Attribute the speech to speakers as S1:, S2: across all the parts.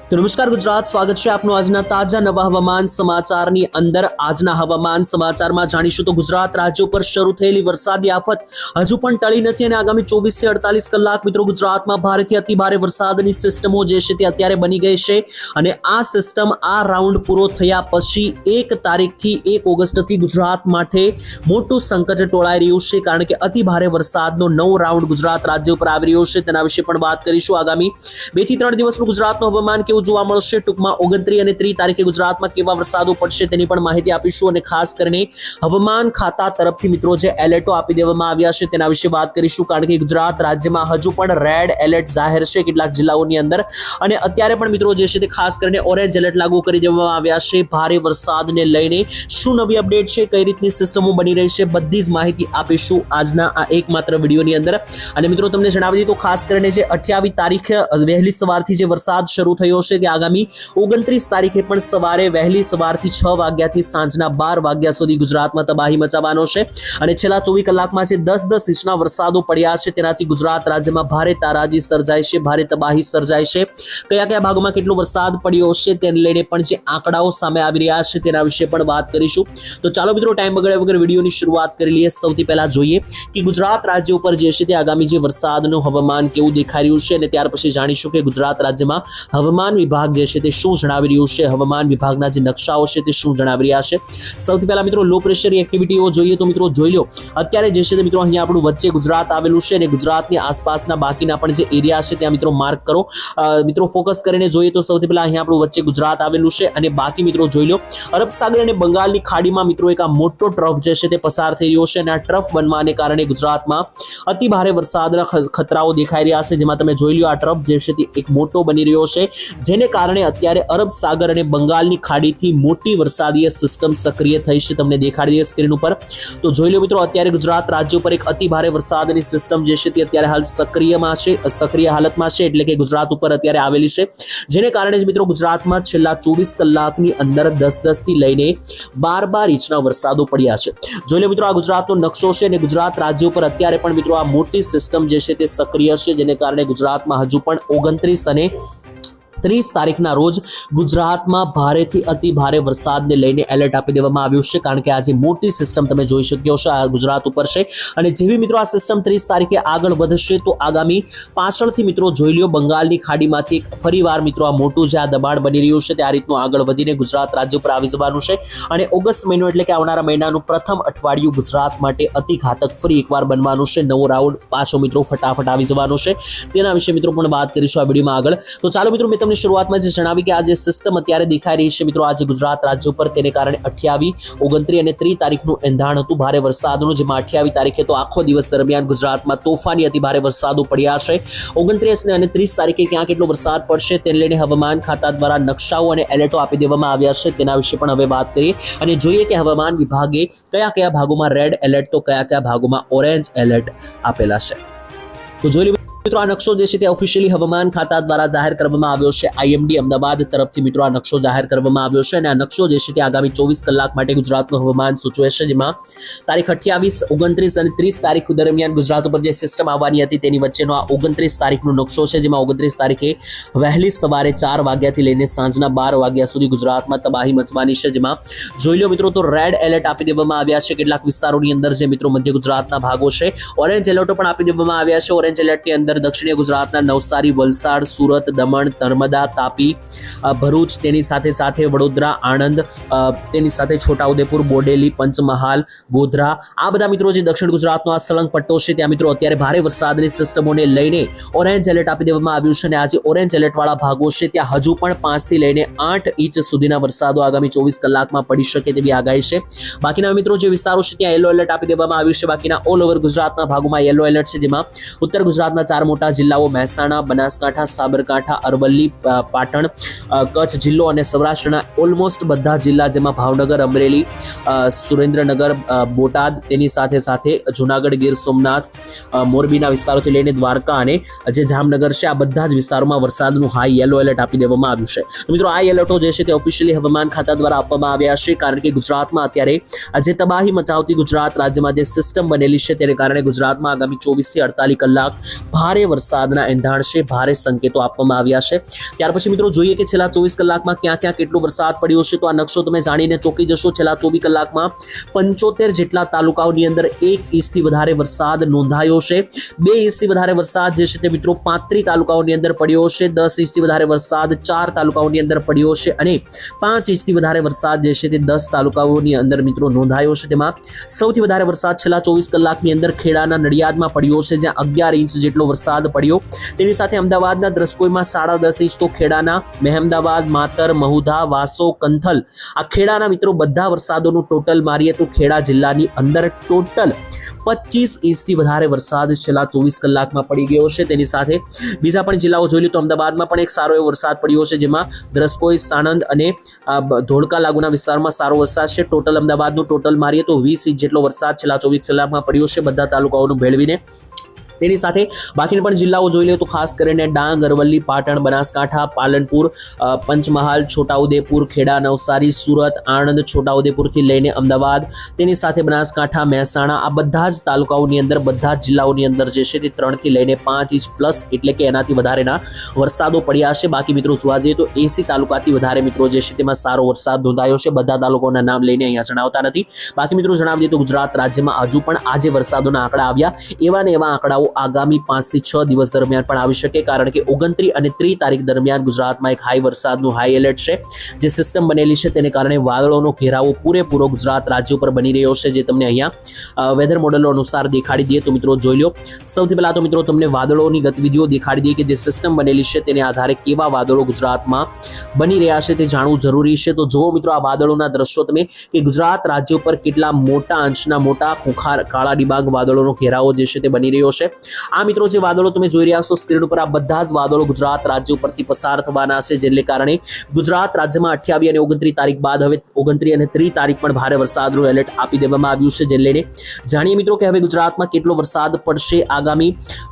S1: તો નમસ્કાર ગુજરાત, સ્વાગત છે આપનું આજના તાજા નવા હવામાન સમાચારની અંદર। આજના હવામાન સમાચારમાં જાણીશું તો ગુજરાત રાજ્ય પર શરૂ થયેલી વરસાદી આફત હજુ પણ ટળી નથી અને આગામી 24 થી 48 કલાક મિત્રો ગુજરાતમાં ભારેથી અતિ ભારે વરસાદની સિસ્ટમો જે છે તે અત્યારે બની ગઈ છે અને આ સિસ્ટમ આ રાઉન્ડ પૂરો થયા પછી 1 તારીખથી 1 ઓગસ્ટથી ગુજરાત માટે મોટું સંકટ ટોળાઈ રહ્યું છે, કારણ કે અતિ ભારે વરસાદનો નવો રાઉન્ડ ગુજરાત રાજ્ય ઉપર આવી રહ્યો છે। તેના વિશે પણ વાત કરીશું। આગામી 2 થી 3 દિવસનું ગુજરાતનું હવામાન જોવા મળશે, ટૂંકમાં 29 અને 30 તારીખે ગુજરાતમાં કેવા વરસાદો પડશે તેની પણ માહિતી આપીશું અને ખાસ કરીને હવામાન ખાતા તરફથી મિત્રો જે એલર્ટો આપી દેવામાં આવ્યા છે તેના વિશે વાત કરીશું, કારણ કે ગુજરાત રાજ્યમાં હજુ પણ રેડ એલર્ટ જાહેર છે કેટલાક જિલ્લાઓની અંદર અને અત્યારે પણ મિત્રો જે છે તે ખાસ કરીને ઓરેન્જ એલર્ટ લાગુ કરી દેવામાં આવ્યા છે। ભારે વરસાદને લઈને શું નવી અપડેટ છે, કઈ રીતની સિસ્ટમો બની રહી છે, બધી જ માહિતી આપીશું આજના આ એકમાત્ર વિડીયોની અંદર। અને મિત્રો તમને જણાવી દઈએ તો ખાસ કરીને જે 28 તારીખે વહેલી સવારથી જે વરસાદ શરૂ થયો છે તે આગામી 29 તારીખે પણ સવારે વહેલી સવારથી 6 વાગ્યાથી સાંજના 12 વાગ્યા સુધી ગુજરાતમાં તબાહી મચાવવાનો છે અને છેલ્લા 24 કલાકમાં જે 10-10 ઇંચના વરસાદો પડ્યા છે તેનાથી ગુજરાત રાજ્યમાં ભારે તારાજી સર્જાય છે, ભારે તબાહી સર્જાય છે। કયા કયા ભાગોમાં કેટલો વરસાદ પડ્યો છે તેને લઈને પણ જે આંકડાઓ સામે આવી રહ્યા છે તેના વિશે પણ વાત કરીશું। તો ચાલો મિત્રો ટાઈમ બગાડ્યા વગર વિડીયોની શરૂઆત કરી લઈએ। સૌથી પહેલા જોઈએ કે ગુજરાત રાજ્ય ઉપર જે છે તે આગામી જે વરસાદનું હવામાન કેવું દેખાઈ રહ્યું છે અને ત્યાર પછી જાણીશું કે ગુજરાત રાજ્યમાં હવામાન વિભાગ જે છે તે શું જણાવી રહ્યું છે, હવામાન વિભાગના જે નકશાઓ છે તે શું જણાવી રહ્યા છે। સૌથી પહેલા મિત્રો લો પ્રેશરની એક્ટિવિટીઓ જોઈએ તો મિત્રો જોઈ લો, અત્યારે જે છે તે મિત્રો અહીંયા આપણું વચ્ચે ગુજરાત આવેલું છે અને ગુજરાતની આસપાસના બાકીના પણ જે એરિયા છે ત્યાં મિત્રો માર્ક કરો। મિત્રો ફોકસ કરીને જોઈએ તો સૌથી પહેલા અહીંયા આપણું વચ્ચે ગુજરાત આવેલું છે અને બાકી મિત્રો જોઈ લો અરબ સાગર અને બંગાળની ખાડીમાં મિત્રો એક આ મોટો ટ્રફ જે છે તે પસાર થઈ રહ્યો છે અને આ ટ્રફ બનવાને કારણે ગુજરાતમાં અતિ ભારે વરસાદના ખતરાઓ દેખાઈ રહ્યા છે, જેમાં તમે જોઈ લો આ ટ્રફ જે છે તે એક મોટો બની રહ્યો છે, જેને કારણે અત્યારે અરબ સાગર અને બંગાળની ખાડીથી મોટી વરસાદીય સિસ્ટમ સક્રિય થઈ છે, તમને દેખાડી દઈએ સ્ક્રીન ઉપર। તો જોઈ લો મિત્રો અત્યારે ગુજરાત રાજ્ય ઉપર એક અતિ ભારે વરસાદની સિસ્ટમ જે છે તે અત્યારે હાલ સક્રિય હાલતમાં છે, એટલે કે ગુજરાત ઉપર અત્યારે આવેલી છે, જેને કારણે જ મિત્રો ગુજરાતમાં છેલ્લા 24 કલાકની અંદર 10-10 થી લઈને 12-12 ઇંચના વરસાદો પડ્યા છે। જોઈ લો મિત્રો આ ગુજરાતનો નકશો છે અને ગુજરાત રાજ્ય ઉપર અત્યારે પણ મિત્રો આ મોટી સિસ્ટમ જે છે તે સક્રિય છે, જેને કારણે ગુજરાતમાં હજુ પણ 29 અને 30 તારીખના રોજ ગુજરાતમાં ભારેથી અતિ ભારે વરસાદને લઈને એલર્ટ આપી દેવામાં આવ્યું છે, કારણ કે આજે મોટી સિસ્ટમ તમે જોઈ શક્યો છો આ ગુજરાત ઉપર છે અને જેવી મિત્રો આ સિસ્ટમ 30 તારીખે આગળ વધશે તો આગામી પાછળથી મિત્રો જોઈ લ્યો બંગાળની ખાડીમાંથી ફરીવાર મિત્રો આ મોટું જે આ દબાણ બની રહ્યું છે તે આ રીતનું આગળ વધીને ગુજરાત રાજ્ય પર આવી જવાનું છે અને ઓગસ્ટ મહિનો એટલે કે આવનારા મહિનાનું પ્રથમ અઠવાડિયું ગુજરાત માટે અતિ ઘાતક ફરી એકવાર બનવાનું છે। નવો રાઉન્ડ પાછો મિત્રો ફટાફટ આવી જવાનો છે, તેના વિશે મિત્રો પણ વાત કરીશું આ વિડીયોમાં આગળ। તો ચાલો મિત્રો મેં તમને શરૂઆતમાં જે જણાવી કે આ જે સિસ્ટમ અત્યારે દેખાઈ રહી છે મિત્રો આજે ગુજરાત રાજ્ય ઉપર, તેને કારણે 28, 29 અને 30 તારીખનું એંધાણ હતું ભારે વરસાદનું, જેમાં 28 તારીખે તો આખો દિવસ દરમિયાન ગુજરાતમાં તોફાની અતિ ભારે વરસાદો પડ્યા છે। 29 અને 30 તારીખે ક્યાં કેટલો વરસાદ પડશે તેને લઈને હવામાન ખાતા દ્વારા નકશાઓ અને એલર્ટો આપી દેવામાં આવ્યા છે, તેના વિશે પણ હવે વાત કરીએ અને જોઈએ કે હવામાન વિભાગે કયા કયા ભાગોમાં રેડ એલર્ટ તો કયા કયા ભાગોમાં ઓરેન્જ એલર્ટ આપેલા છે। તો જોઈ મિત્રો આ નકશો જે છે તે ઓફિશિયલી હવામાન ખાતા દ્વારા જાહેર કરવામાં આવ્યો છે, આઈએમડી અમદાવાદ તરફથી મિત્રો આ નકશો જાહેર કરવામાં આવ્યો છે અને આ નકશો જે છે તે આગામી 24 કલાક માટે ગુજરાતનું હવામાન સૂચવે છે, જેમાં તારીખ 28, 29 અને 30 તારીખ દરમિયાન ગુજરાત ઉપર જે સિસ્ટમ આવવાની હતી તેની વચ્ચેનો આ 29 તારીખનો નકશો છે, જેમાં 29 તારીખે વહેલી સવારે 4 વાગ્યાથી લઈને સાંજના 12 વાગ્યા સુધી ગુજરાતમાં તબાહી મચવાની છે, જેમાં જોઈ લો મિત્રો તો રેડ એલર્ટ આપી દેવામાં આવ્યા છે કેટલાક વિસ્તારોની અંદર જે મિત્રો મધ્ય ગુજરાતના ભાગો છે, ઓરેન્જ એલર્ટો પણ આપી દેવામાં આવ્યા છે। ઓરેન્જ એલર્ટની અંદર દક્ષિણીય ગુજરાતના નવસારી, વલસાડ, સુરત, દમણ, નર્મદા, તાપી, ભરૂચ, તેની સાથે સાથે વડોદરા, આણંદ, તેની સાથે છોટાઉદેપુર, બોડેલી, પંચમહાલ, ગોધરા, આ બધા મિત્રો જે દક્ષિણ ગુજરાતનો આ સળંગ પટ્ટો છે ત્યાં મિત્રો અત્યારે ભારે વરસાદની સિસ્ટમોને લઈને ઓરેન્જ એલર્ટ આપી દેવામાં આવ્યું છે અને આજે ઓરેન્જ એલર્ટ વાળા ભાગો છે ત્યાં હજુ પણ 5 થી લઈને 8 ઇંચ સુધીના વરસાદો આગામી 24 કલાકમાં પડી શકે તેવી આગાહી છે। બાકીના મિત્રો જે વિસ્તારો છે ત્યાં યલો એલર્ટ આપી દેવામાં આવ્યું છે, બાકીના ઓલ ઓવર ગુજરાતના ભાગોમાં યલો એલર્ટ છે, જેમાં ઉત્તર ગુજરાતના 4 મોટા જિલ્લાઓ મહેસાણા, બનાસકાંઠા, સાબરકાંઠા, અરવલ્લી, પાટણ, કચ્છ જિલ્લો અને સૌરાષ્ટ્રના ઓલમોસ્ટ બધા જિલ્લા, જેમાં ભાવનગર, અમરેલી, સુરેન્દ્રનગર, બોટાદ, તેની સાથે સાથે જુનાગઢ, ગીર સોમનાથ, મોરબીના વિસ્તારોથી લઈને દ્વારકા અને જે જામનગર છે આ બધા જ વિસ્તારોમાં વરસાદનું હાઈ યલો એલર્ટ આપી દેવામાં આવ્યું છે। મિત્રો આ એલર્ટો જે છે તે ઓફિશિયલી હવામાન ખાતા દ્વારા આપવામાં આવ્યા છે, કારણ કે ગુજરાતમાં અત્યારે જે તબાહી મચાવતી ગુજરાત રાજ્યમાં જે સિસ્ટમ બનેલી છે તેને કારણે ગુજરાતમાં આગામી 24 થી 48 કલાક ભારે ભારે વરસાદના એંધાણ છે, ભારે સંકેતો આપવામાં આવ્યા છે। ત્યાર પછી મિત્રો જોઈએ કે છેલ્લા 24 કલાકમાં ક્યાં ક્યાં કેટલો વરસાદ પડ્યો છે। તો આ નકશો તમે જાણીને ચોંકી જશો। છેલ્લા 24 કલાકમાં 75 જેટલા તાલુકાઓની અંદર 1 ઇંચથી વધારે વરસાદ નોંધાયો છે। 2 ઇંચથી વધારે વરસાદ જે છે તે મિત્રો 35 તાલુકાઓની અંદર પડ્યો છે। 10 ઇંચથી વધારે વરસાદ 4 તાલુકાઓની અંદર પડ્યો છે અને 5 ઇંચથી વધારે વરસાદ જે છે તે 10 તાલુકાઓની અંદર મિત્રો નોંધાયો છે। તેમાં સૌથી વધારે વરસાદ છેલ્લા 24 કલાકની અંદર ખેડાના નડિયાદમાં પડ્યો છે, જ્યાં 11 ઇંચ જેટલો વરસાદ પડ્યો। તેની સાથે અમદાવાદના દ્રસ્કોઈમાં 10.5 ઇંચ, તો ખેડાના મહેમદાવાદ, માતર, મહુધા, વાસો, કંથલ આ ખેડાના મિત્રો બધા વરસાદોનું ટોટલ મારીએ તો ખેડા જિલ્લાની અંદર ટોટલ 25 ઇંચથી વધારે વરસાદ છેલ્લા 24 કલાકમાં પડી ગયો છે। તેની સાથે બીજા પણ જિલ્લાઓ જોઈ લો તો અમદાવાદમાં પણ એક સારો એવો વરસાદ પડ્યો છે, જેમાં દ્રસ્કોઈ, સાણંદ અને ધોળકા લાગુના વિસ્તારમાં સારો વરસાદ છે। ટોટલ અમદાવાદનું ટોટલ મારીએ તો 20 ઇંચ જેટલો વરસાદ છેલ્લા 24 કલાકમાં પડ્યો છે, બધા તાલુકાઓનું ભેળવીને। તેની સાથે બાકીના પણ જિલ્લાઓ જોઈ લે તો ખાસ કરીને ડાંગ, અરવલ્લી, પાટણ, બનાસકાંઠા, પાલનપુર, પંચમહાલ, છોટાઉદેપુર, ખેડા, નવસારી, સુરત, આણંદ, છોટાઉદેપુરથી લઈને અમદાવાદ, તેની સાથે બનાસકાંઠા, મહેસાણા આ બધા જ તાલુકાઓની અંદર, બધા જ જિલ્લાઓની અંદર જે છે તે 3 થી લઈને 5 ઇંચ પ્લસ એટલે કે એનાથી વધારેના વરસાદો પડ્યા છે। બાકી મિત્રો જોવા જઈએ તો 80 તાલુકાથી વધારે મિત્રો જે છે તેમાં સારો વરસાદ નોંધાયો છે। બધા તાલુકાઓના નામ લઈને અહીંયા જણાવતા નથી। બાકી મિત્રો જણાવી દઈએ તો ગુજરાત રાજ્યમાં હજુ પણ આજે વરસાદોના આંકડા આવ્યા, એવા ને એવા આંકડાઓ આગામી 5 થી 6 દિવસ દરમિયાન પણ આવી શકે, કારણ કે 29 અને 30 તારીખ દરમિયાન ગુજરાતમાં એક હાઈ વરસાદનું હાઈ એલર્ટ છે, જે સિસ્ટમ બનેલી છે તેને કારણે વાદળોનો ઘેરાવો પૂરેપૂરો ગુજરાત રાજ્ય ઉપર બની રહ્યો છે, જે તમને અહીંયા વેધર મોડેલો અનુસાર દેખાડી દઈએ તો મિત્રો જોઈ લો। સૌથી પહેલા તો મિત્રો તમને વાદળોની ગતિવિધિઓ દેખાડી દઈએ કે જે સિસ્ટમ બનેલી છે તેને આધારે કેવા વાદળો ગુજરાતમાં બની રહ્યા છે તે જાણવું જરૂરી છે। તો જુઓ મિત્રો આ વાદળોના દ્રશ્યો તમે કે ગુજરાત રાજ્ય ઉપર કેટલા મોટા અંશના મોટા ખુંખાર કાળા ડિબાંગ વાદળોનો ઘેરાવો જે છે તે બની રહ્યો છે। આ મિત્રો જે વાદળો તમે જોઈ રહ્યા છો સ્ક્રીન ઉપર, આ બધા જ વાદળો ગુજરાત રાજ્ય ઉપરથી પસાર થવાના છે, જેને કારણે ગુજરાત રાજ્યમાં 28 અને 29 તારીખ બાદ હવે 29 અને 30 તારીખ પણ ભારે વરસાદનું એલર્ટ આપી દેવામાં આવ્યું છે, જેને લઈને જાણીએ મિત્રો કે હવે ગુજરાતમાં કેટલો વરસાદ પડશે। આગામી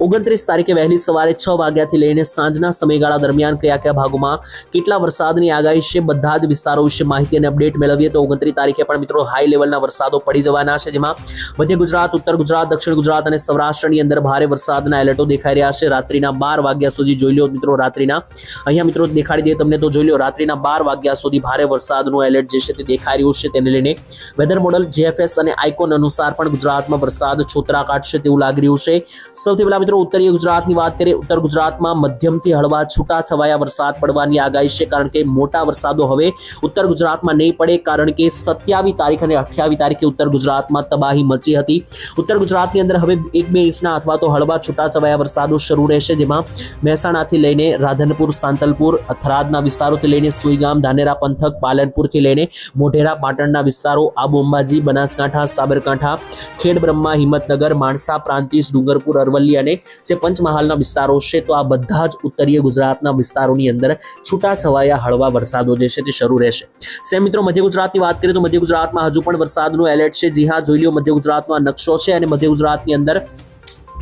S1: 29 તારીખે વહેલી સવારે 6 વાગ્યાથી લઈને સાંજના સમયગાળા દરમિયાન કયા કયા ભાગોમાં કેટલા વરસાદની આગાહી છે, બધા જ વિસ્તારો વિશે માહિતી અને અપડેટ મેળવીએ તો 29 તારીખે પણ મિત્રો હાઈ લેવલના વરસાદો પડી જવાના છે, જેમાં મધ્ય ગુજરાત, ઉત્તર ગુજરાત, દક્ષિણ ગુજરાત અને સૌરાષ્ટ્રની અંદર ભારે વરસાદના એલર્ટો દેખાઈ રહ્યા છે। રાત્રિના 12 વાગ્યા સુધી જોઈ લો મિત્રો, રાત્રિના અહીંયા મિત્રો દેખાડી દઈએ તમને તો જોઈ લો રાત્રિના 12 વાગ્યા સુધી ભારે વરસાદનું એલર્ટ જે છે તે દેખાઈ રહ્યું છે। તેને લઈને વેધર મોડલ GFS અને આઇકોન અનુસાર પણ ગુજરાતમાં વરસાદ છોતરા કાઢશે તેવું લાગી રહ્યું છે। સૌથી પહેલા મિત્રો ઉત્તરીય ગુજરાતની વાત કરીએ, ઉત્તર ગુજરાતમાં મધ્યમથી હળવા છૂટાછવાયા વરસાદ પડવાની આગાહી છે, કારણ કે મોટા વરસાદો હવે ઉત્તર ગુજરાતમાં નહીં પડે, કારણ કે 27 તારીખ અને 28 તારીખે ઉત્તર ગુજરાતમાં તબાહી મચી હતી। ઉત્તર ગુજરાતની અંદર હવે 1-2 ઇંચના અથવા તો હળવા છૂટાછવાયા વરસાદો શરૂ રહેશે, જેમાં મહેસાણાથી લઈને રાધનપુર, સાંતલપુર, થરાદના વિસ્તારોથી લઈને સુઈગામ, ધાનેરા પંથક, પાલનપુરથી લઈને મોઢેરા, પાટણના વિસ્તારો, આબુ અંબાજી, બનાસકાંઠા, સાબરકાંઠા, ખેડબ્રહ્મા, હિંમતનગર, માણસા, પ્રાંતિજ, ડુંગરપુર, અરવલ્લી અને જે પંચમહાલના વિસ્તારો છે, તો આ બધા જ ઉત્તરીય ગુજરાતના વિસ્તારોની અંદર છૂટાછવાયા હળવા વરસાદો જે છે તે શરૂ રહેશે। સેમ મિત્રો મધ્ય ગુજરાતની વાત કરીએ તો મધ્ય ગુજરાતમાં હજુ પણ વરસાદનું એલર્ટ છે। જી હા, જોઈ લો મધ્ય ગુજરાતનો આ નકશો છે અને મધ્ય ગુજરાતની અંદર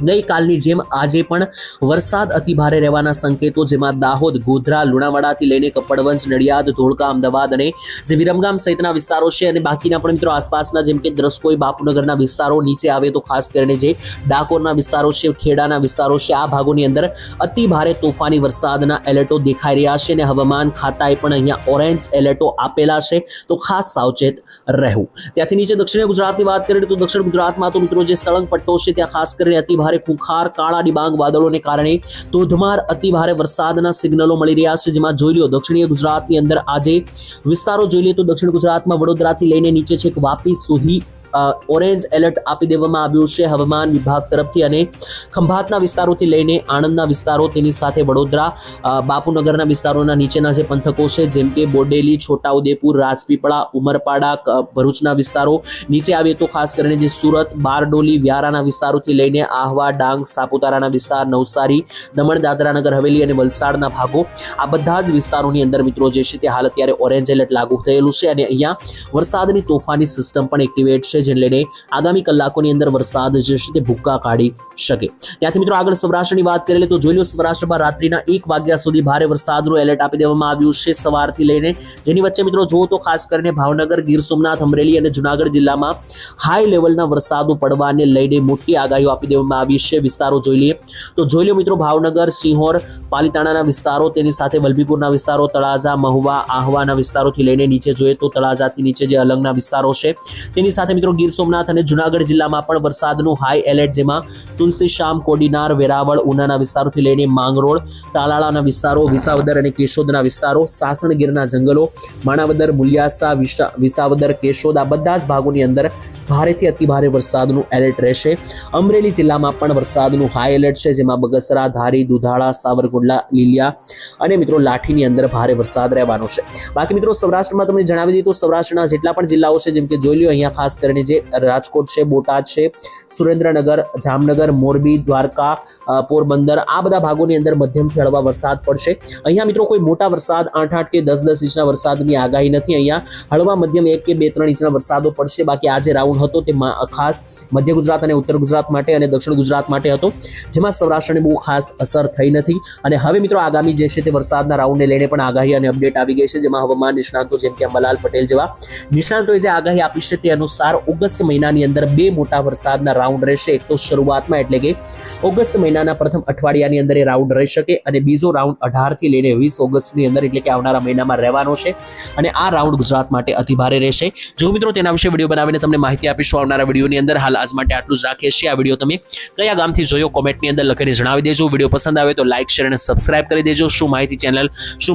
S1: ગઈકાલની જેમ આજે પણ વરસાદ અતિ ભારે રહેવાના સંકેતો, જેમાં દાહોદ, ગોધરા, લુણાવાડાથી લઈને કપડવંજ, નડિયાદ, ધોળકા, અમદાવાદ અને જે વિરમગામ સહિતના વિસ્તારો છે અને બાકીના પણ મિત્રો આસપાસના જેમ કે દ્રસ્કોઈ, બાપુનગરના વિસ્તારો, નીચે આવે તો ખાસ કરીને જે ડાકોરના વિસ્તારો છે, ખેડાના વિસ્તારો છે, આ ભાગોની અંદર અતિ ભારે તોફાની વરસાદના એલર્ટો દેખાઈ રહ્યા છે અને હવામાન ખાતાએ પણ અહીંયા ઓરેન્જ એલર્ટો આપેલા છે, તો ખાસ સાવચેત રહેવું। ત્યાંથી નીચે દક્ષિણ ગુજરાતની વાત કરીએ તો દક્ષિણ ગુજરાતમાં તો મિત્રો જે સળંગ પટ્ટો છે ત્યાં ખાસ કરીને અતિ ભારે ખુંખાર કાળા ડિબાંગ વાદળોને કારણે ધોધમાર અતિ ભારે વરસાદના સિગ્નલો મળી રહ્યા છે, જેમાં જોઈ લો દક્ષિણીય ગુજરાતની અંદર આજે વિસ્તારો જોઈ લે તો દક્ષિણ ગુજરાતમાં વડોદરાથી લઈને નીચે છેક વાપી સુધી ઓરેન્જ એલર્ટ આપી દેવામાં આવ્યું છે હવામાન વિભાગ તરફથી, અને ખંભાતના વિસ્તારોથી લઈને આણંદના વિસ્તારો, તેની સાથે વડોદરા, બાપુનગરના વિસ્તારોના નીચેના જે પંથકો છે જેમ કે બોડેલી, છોટાઉદેપુર, રાજપીપળા, ઉમરપાડા, ભરૂચના વિસ્તારો, નીચે આવીએ તો ખાસ કરીને જે સુરત, બારડોલી, વ્યારાના વિસ્તારોથી લઈને આહવા, ડાંગ, સાપુતારાના વિસ્તાર, નવસારી, દમણ, દાદરા નગર હવેલી અને વલસાડના ભાગો, આ બધા જ વિસ્તારોની અંદર મિત્રો જે છે તે હાલ અત્યારે ઓરેન્જ એલર્ટ લાગુ થયેલું છે અને અહીંયા વરસાદની તોફાની સિસ્ટમ પણ એક્ટિવેટ છે, જેને લઈને આગામી કલાકોની અંદર વરસાદ જે છે તે ભૂક્કા કાઢી શકે. ત્યાંથી મિત્રો આગળ સૌરાષ્ટ્રની વાત કરીએ તો જોઈ લો, સૌરાષ્ટ્રમાં રાત્રિના 1 વાગ્યા સુધી ભારે વરસાદનું એલર્ટ આપી દેવામાં આવ્યું છે સવારથી લઈને, જેની વચ્ચે મિત્રો જુઓ તો ખાસ કરીને ભાવનગર, ગીર સોમનાથ, અમરેલી અને જુનાગઢ જિલ્લામાં હાઈ લેવલના વરસાદો પડવાને લઈને મોટી આગાહીઓ આપી દેવામાં આવી છે. વિસ્તારો જોઈ લઈએ તો જોઈ લો મિત્રો, ભાવનગર, સિંહોર, પાલીતાણાના વિસ્તારો, તેની સાથે વલભીપુરના વિસ્તારો, તળાજા, મહુવા, આહવાના વિસ્તારોથી લઈને નીચે જોઈએ તો તળાજાથી નીચે જે અલંગના વિસ્તારો છે તેની સાથે મિત્રો ગીર સોમનાથ અને જુનાગઢ જિલ્લામાં પણ વરસાદનું હાઈ એલર્ટ, જેમાં તુલસીશ્યામ, કોડીનાર, વેરાવળ, ઉનાના વિસ્તારોથી લઈને માંગરોળ, તાલાળાના વિસ્તારો, વિસાવદર અને કેશોદના વિસ્તારો, સાસણગીરના જંગલો, માણાવદર, મુલિયાસા, વિસાવદર, કેશોદ આ બધા જ ભાગોની અંદર ભારેથી અતિભારે વરસાદનું એલર્ટ રહેશે. અમરેલી જિલ્લામાં પણ વરસાદનું હાઈ એલર્ટ છે, જેમાં બગસરા, ધારી, દુધાળા, સાવરકુંડલા, લીલિયા અને મિત્રો લાઠીની અંદર ભારે વરસાદ રહેવાનો છે. બાકી મિત્રો સૌરાષ્ટ્રમાં તમને જણાવી દઈએ તો સૌરાષ્ટ્રના જેટલા પણ જિલ્લાઓ છે, જેમ કે જોઈ લો અહીંયા ખાસ કરીને જે રાજકોટ છે, બોટાદ છે, સુરેન્દ્રનગર, જામનગર, મોરબી, દ્વારકા, પોરબંદર આ બધા ભાગોની અંદર મધ્યમથી હળવા વરસાદ પડશે. અહીંયા મિત્રો કોઈ મોટા વરસાદ 8-8 કે 10-10 ઇંચના વરસાદની આગાહી નથી. અહીંયા હળવા મધ્યમ 1 કે 2-3 ઇંચના વરસાદો પડશે. બાકી આ જે રાઉન્ડ હતો તે ખાસ મધ્ય ગુજરાત અને ઉત્તર ગુજરાત માટે અને દક્ષિણ ગુજરાત માટે હતો, જેમાં સૌરાષ્ટ્રને બહુ ખાસ અસર થઈ નથી. અને હવે મિત્રો આગામી જે છે તે વરસાદના રાઉન્ડને લઈને પણ આગાહી અને અપડેટ આવી ગઈ છે, જેમાં હવામાન નિષ્ણાતો જેમ કે અંબાલાલ પટેલ જેવા નિષ્ણાતોએ જે આગાહી આપી છે તે અનુસાર ઓગસ્ટ મહિનાની અંદર 2 મોટા વરસાદના રાઉન્ડ રહેશે. એક તો શરૂઆતમાં એટલે કે ઓગસ્ટ મહિનાના પ્રથમ અઠવાડિયાની અંદર એ રાઉન્ડ રહી શકે અને બીજો રાઉન્ડ 18 થી લઈને 20 ઓગસ્ટની અંદર એટલે કે આવનારા મહિનામાં રહેવાનો છે. અને આ રાઉન્ડ ગુજરાત માટે અતિભારે રહેશે. જો મિત્રો તેના વિશે વિડીયો બનાવીને તમને માહિતી આપીશું આવનારા વિડીયોની અંદર. હાલ આજ માટે આટલું જ રાખીએ છીએ. આ વિડીયો તમે કયા ગામથી જોયો કોમેન્ટની અંદર લખીને જણાવી દેજો. વિડીયો પસંદ આવે તો લાઇક, શેર અને સબસ્ક્રાઇબ કરી દેજો. શું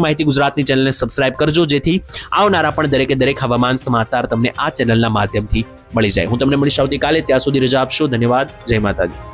S1: માહિતી ગુજરાતની ચેનલને સબસ્ક્રાઇબ કરજો, જેથી આવનારા પણ દરેક હવામાન સમાચાર તમને આ ચેનલના માધ્યમથી મળી જાય. હું તમને મળીશ આવતીકાલે. ત્યાં સુધી રજા આપશો. ધન્યવાદ. જય માતાજી.